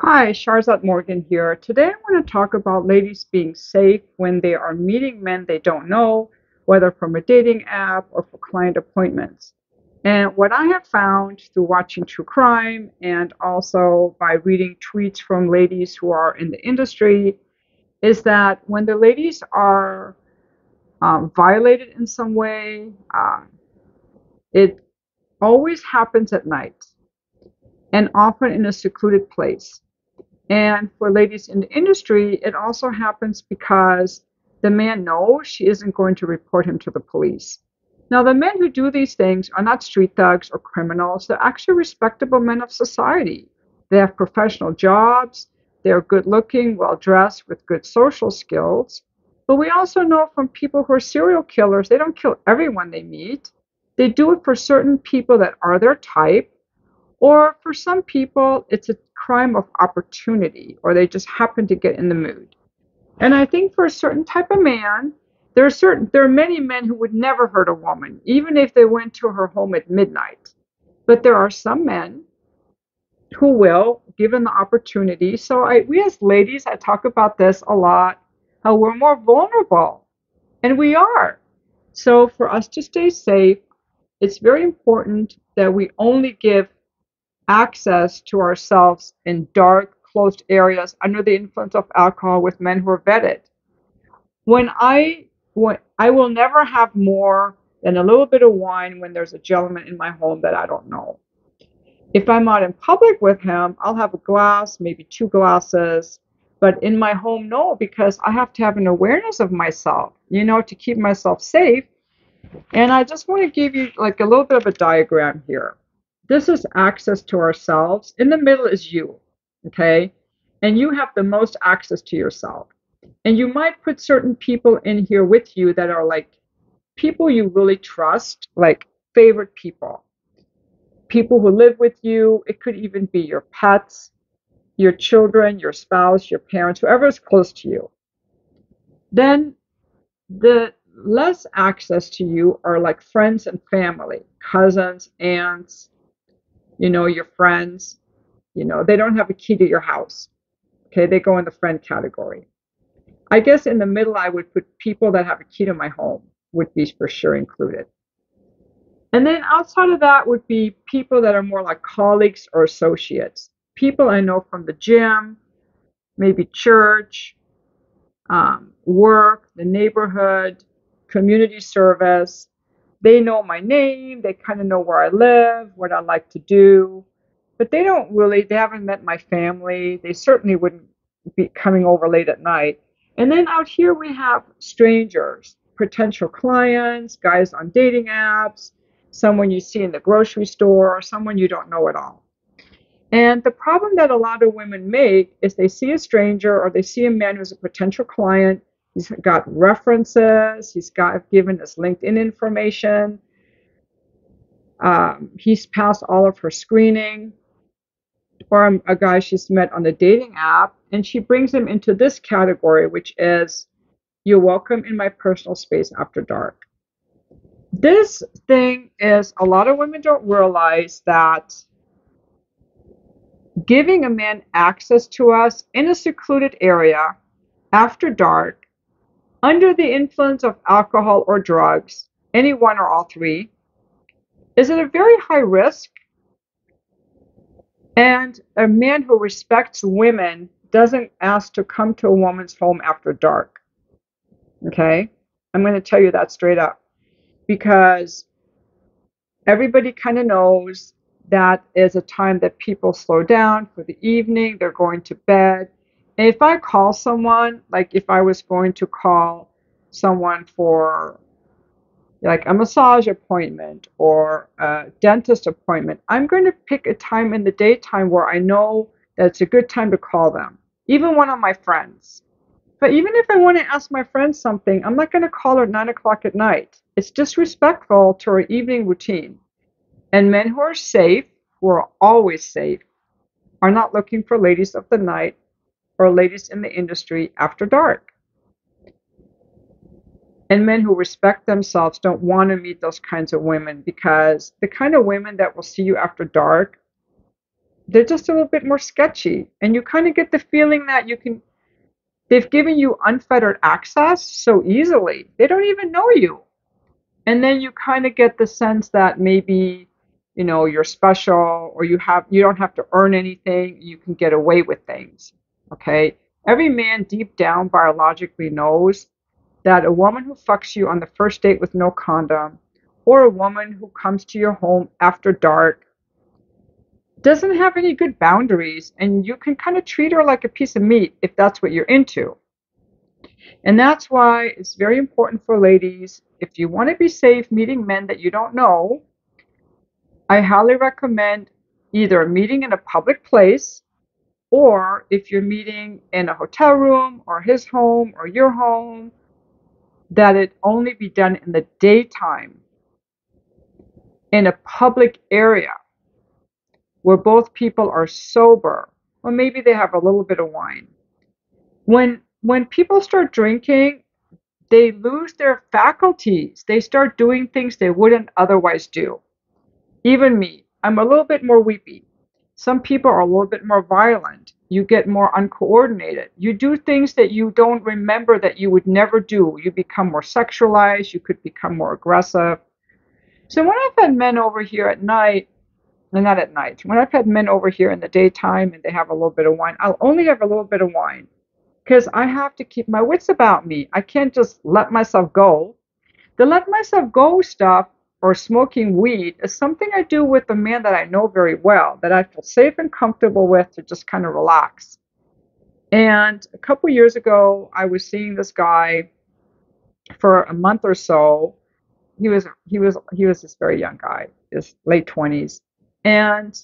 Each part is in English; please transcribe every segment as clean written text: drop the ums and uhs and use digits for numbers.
Hi, Sharzad Morgan here. Today I want to talk about ladies being safe when they are meeting men they don't know, whether from a dating app or for client appointments. And what I have found through watching true crime and also by reading tweets from ladies who are in the industry is that when the ladies are violated in some way, it always happens at night and often in a secluded place. And for ladies in the industry, it also happens because the man knows she isn't going to report him to the police. Now, the men who do these things are not street thugs or criminals. They're actually respectable men of society. They have professional jobs. They're good looking, well dressed, with good social skills. But we also know from people who are serial killers, they don't kill everyone they meet. They do it for certain people that are their type, or for some people, it's a crime of opportunity, or they just happen to get in the mood. And I think for a certain type of man, there are many men who would never hurt a woman, even if they went to her home at midnight. But there are some men who will, given the opportunity. So we as ladies, I talk about this a lot, how we're more vulnerable, and we are. So for us to stay safe, it's very important that we only give access to ourselves in dark, closed areas under the influence of alcohol with men who are vetted. When I will never have more than a little bit of wine when there's a gentleman in my home that I don't know. If I'm out in public with him, I'll have a glass, maybe two glasses. But in my home, no, because I have to have an awareness of myself, to keep myself safe. And I just want to give you like a little bit of a diagram here. This is access to ourselves. In the middle is you, okay? And you have the most access to yourself. And you might put certain people in here with you that are like people you really trust, like favorite people, people who live with you. It could even be your pets, your children, your spouse, your parents, whoever is close to you. Then the less access to you are like friends and family, cousins, aunts, your friends, they don't have a key to your house. Okay, they go in the friend category. I guess in the middle, I would put people that have a key to my home, would be for sure included. And then outside of that would be people that are more like colleagues or associates, people I know from the gym, maybe church, work, the neighborhood, community service. They know my name, they kind of know where I live, what I like to do, but they haven't met my family. They certainly wouldn't be coming over late at night. And then out here we have strangers, potential clients, guys on dating apps, someone you see in the grocery store, someone you don't know at all. And the problem that a lot of women make is they see a stranger or they see a man who's a potential client. He's got references, he's got given us LinkedIn information, he's passed all of her screening, or a guy she's met on the dating app, and she brings him into this category, which is you're welcome in my personal space after dark. This thing is a lot of women don't realize that giving a man access to us in a secluded area after dark, under the influence of alcohol or drugs, any one or all three, is at a very high risk. And a man who respects women doesn't ask to come to a woman's home after dark. Okay? I'm going to tell you that straight up because everybody kind of knows that is a time that people slow down for the evening, they're going to bed. And if I call someone, like if I was going to call someone for like a massage appointment or a dentist appointment, I'm going to pick a time in the daytime where I know that it's a good time to call them, even one of my friends. But even if I want to ask my friend something, I'm not going to call her at 9 o'clock at night. It's disrespectful to her evening routine. And men who are safe, who are always safe, are not looking for ladies of the night or ladies in the industry after dark. And men who respect themselves don't want to meet those kinds of women because the kind of women that will see you after dark they're just a little bit more sketchy. And you kind of get the feeling that they've given you unfettered access so easily. They don't even know you. And then you kind of get the sense that maybe, you're special, or you don't have to earn anything. You can get away with things. Okay. Every man deep down biologically knows that a woman who fucks you on the first date with no condom, or a woman who comes to your home after dark, doesn't have any good boundaries, and you can kind of treat her like a piece of meat if that's what you're into. And that's why it's very important for ladies, if you want to be safe meeting men that you don't know, I highly recommend either meeting in a public place, or if you're meeting in a hotel room or his home or your home, that it only be done in the daytime in a public area where both people are sober, or maybe they have a little bit of wine. When people start drinking, they lose their faculties. They start doing things they wouldn't otherwise do. Even me, I'm a little bit more weepy. Some people are a little bit more violent. You get more uncoordinated. You do things that you don't remember that you would never do. You become more sexualized. You could become more aggressive. So when I've had men over here at night, and not at night, when I've had men over here in the daytime and they have a little bit of wine, I'll only have a little bit of wine because I have to keep my wits about me. I can't just let myself go. The let myself go stuff, or smoking weed, is something I do with a man that I know very well, that I feel safe and comfortable with, to just kind of relax. And a couple years ago, I was seeing this guy for a month or so. He was this very young guy, his late 20s. And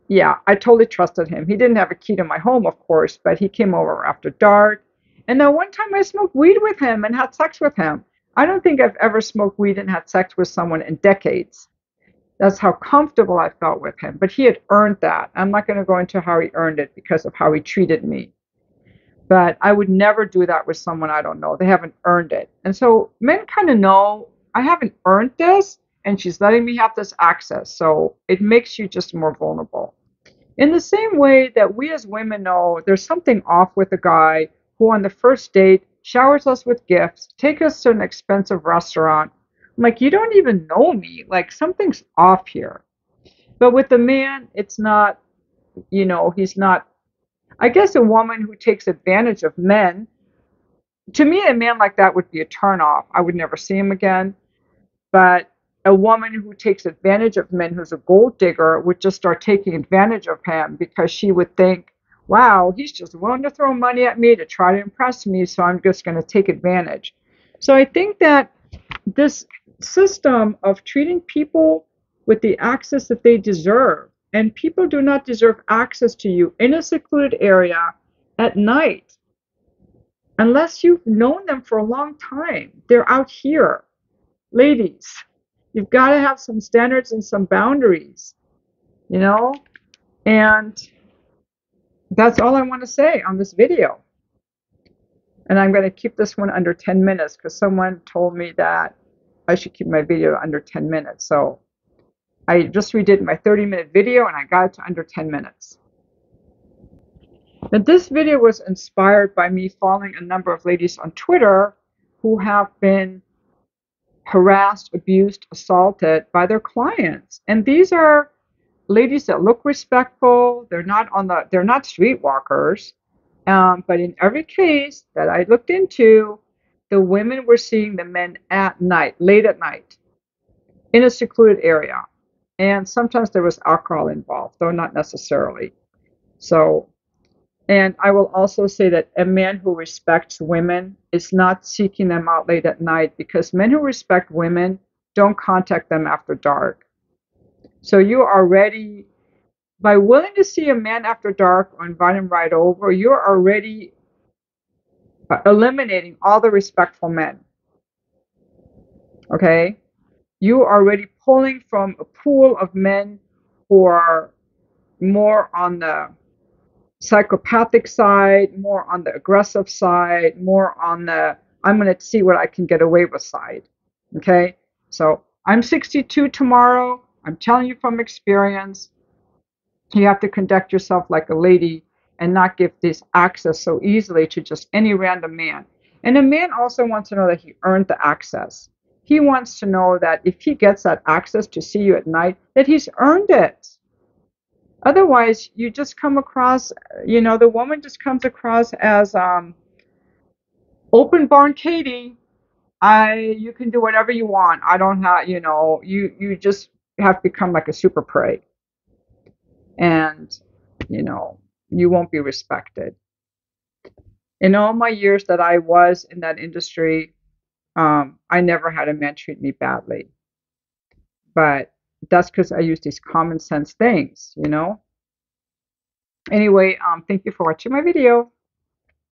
yeah, I totally trusted him. He didn't have a key to my home, of course, but he came over after dark. And then one time I smoked weed with him and had sex with him. I don't think I've ever smoked weed and had sex with someone in decades. That's how comfortable I felt with him. But he had earned that. I'm not going to go into how he earned it because of how he treated me. But I would never do that with someone I don't know. They haven't earned it. And so men kind of know, I haven't earned this, and she's letting me have this access. So it makes you just more vulnerable. In the same way that we as women know there's something off with a guy who on the first date showers us with gifts, takes us to an expensive restaurant. I'm like, you don't even know me. Like, something's off here. But with the man, it's not, he's not. I guess a woman who takes advantage of men, to me, a man like that would be a turnoff. I would never see him again. But a woman who takes advantage of men, who's a gold digger, would just start taking advantage of him because she would think, wow, he's just willing to throw money at me to try to impress me, so I'm just going to take advantage. So I think that this system of treating people with the access that they deserve, and people do not deserve access to you in a secluded area at night unless you've known them for a long time. They're out here. Ladies, you've got to have some standards and some boundaries, you know? And that's all I want to say on this video. And I'm going to keep this one under 10 minutes because someone told me that I should keep my video under 10 minutes. So I just redid my 30-minute video and I got it to under 10 minutes. Now, this video was inspired by me following a number of ladies on Twitter who have been harassed, abused, assaulted by their clients. And these are ladies that look respectful. They're not streetwalkers. But in every case that I looked into, the women were seeing the men at night, late at night, in a secluded area. And sometimes there was alcohol involved, though not necessarily. So, and I will also say that a man who respects women is not seeking them out late at night, because men who respect women don't contact them after dark. So you are already, by willing to see a man after dark or invite him right over, you're already eliminating all the respectful men. Okay? You are already pulling from a pool of men who are more on the psychopathic side, more on the aggressive side, more on the I'm going to see what I can get away with side. Okay? So I'm 62 tomorrow. I'm telling you from experience. You have to conduct yourself like a lady and not give this access so easily to just any random man. And a man also wants to know that he earned the access. He wants to know that if he gets that access to see you at night, that he's earned it. Otherwise, you just come across, the woman just comes across as open barn Katie. You can do whatever you want. I don't have, you just have become like a super prey, and you know, you won't be respected. In all my years that I was in that industry, I never had a man treat me badly. But that's because I use these common sense things. Anyway, thank you for watching my video.